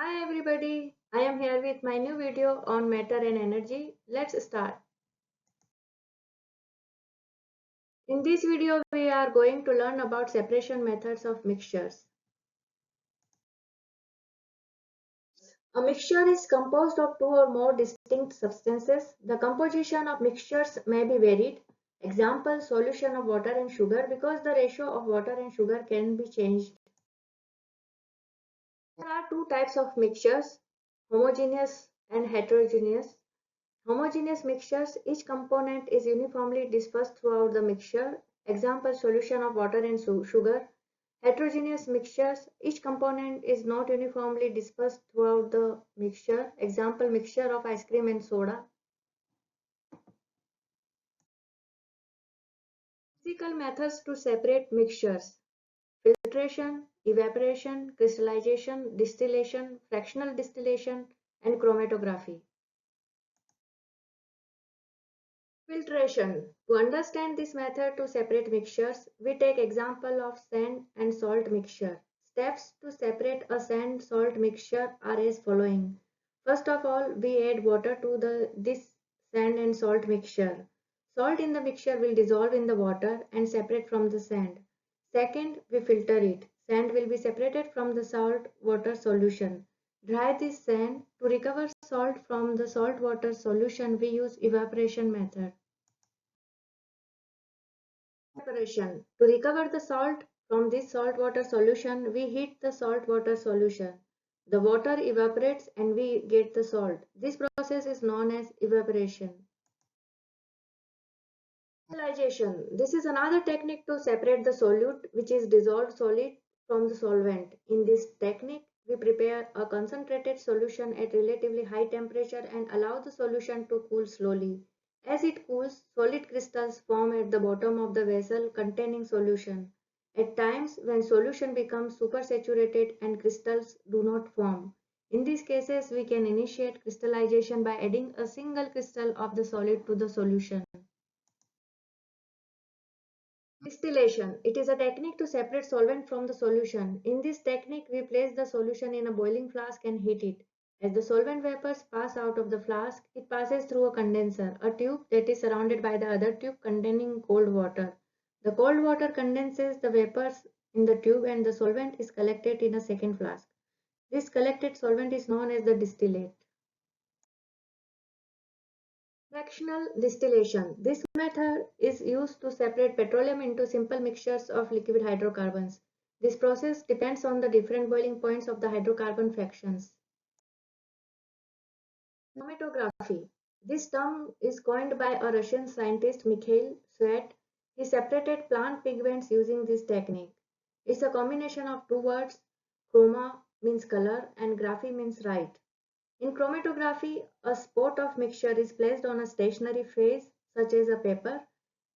Hi everybody, I am here with my new video on matter and energy. Let's start. In this video, we are going to learn about separation methods of mixtures. A mixture is composed of two or more distinct substances. The composition of mixtures may be varied. Example, solution of water and sugar because the ratio of water and sugar can be changed. There are two types of mixtures, homogeneous and heterogeneous. Homogeneous mixtures, each component is uniformly dispersed throughout the mixture. Example, solution of water and sugar. Heterogeneous mixtures, each component is not uniformly dispersed throughout the mixture. Example, mixture of ice cream and soda. Physical methods to separate mixtures: filtration, evaporation, crystallization, distillation, fractional distillation, and chromatography. Filtration. To understand this method to separate mixtures, we take example of sand and salt mixture. Steps to separate a sand-salt mixture are as following. First of all, we add water to this sand and salt mixture. Salt in the mixture will dissolve in the water and separate from the sand. Second, we filter it. Sand will be separated from the salt water solution. Dry this sand. To recover salt from the salt water solution, we use evaporation method. Evaporation. To recover the salt from this saltwater solution, we heat the saltwater solution. The water evaporates and we get the salt. This process is known as evaporation. Crystallization. This is another technique to separate the solute, which is dissolved solid, from the solvent. In this technique, we prepare a concentrated solution at relatively high temperature and allow the solution to cool slowly. As it cools, solid crystals form at the bottom of the vessel containing solution. At times, when solution becomes supersaturated and crystals do not form. In these cases, we can initiate crystallization by adding a single crystal of the solid to the solution. Distillation. It is a technique to separate solvent from the solution. In this technique, we place the solution in a boiling flask and heat it. As the solvent vapors pass out of the flask, it passes through a condenser, a tube that is surrounded by the other tube containing cold water. The cold water condenses the vapors in the tube and the solvent is collected in a second flask. This collected solvent is known as the distillate. Fractional distillation. This method is used to separate petroleum into simple mixtures of liquid hydrocarbons. This process depends on the different boiling points of the hydrocarbon fractions. Chromatography. This term is coined by a Russian scientist Mikhail Svet. He separated plant pigments using this technique. It's a combination of two words. Chroma means color and graphy means write. In chromatography, a spot of mixture is placed on a stationary phase, such as a paper.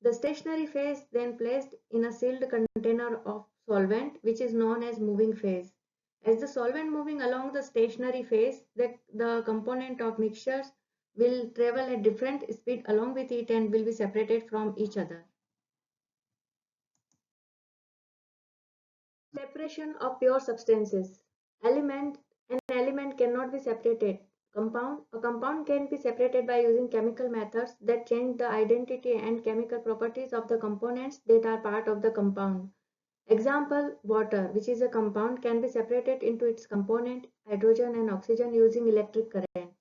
The stationary phase then placed in a sealed container of solvent, which is known as moving phase. As the solvent moving along the stationary phase, the component of mixtures will travel at different speed along with it and will be separated from each other. Separation of pure substances. An element cannot be separated. A compound can be separated by using chemical methods that change the identity and chemical properties of the components that are part of the compound. Example, water, which is a compound, can be separated into its component, hydrogen and oxygen, using electric current. In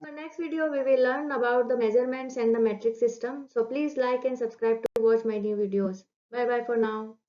the next video, we will learn about the measurements and the metric system. So please like and subscribe to watch my new videos. Bye bye for now.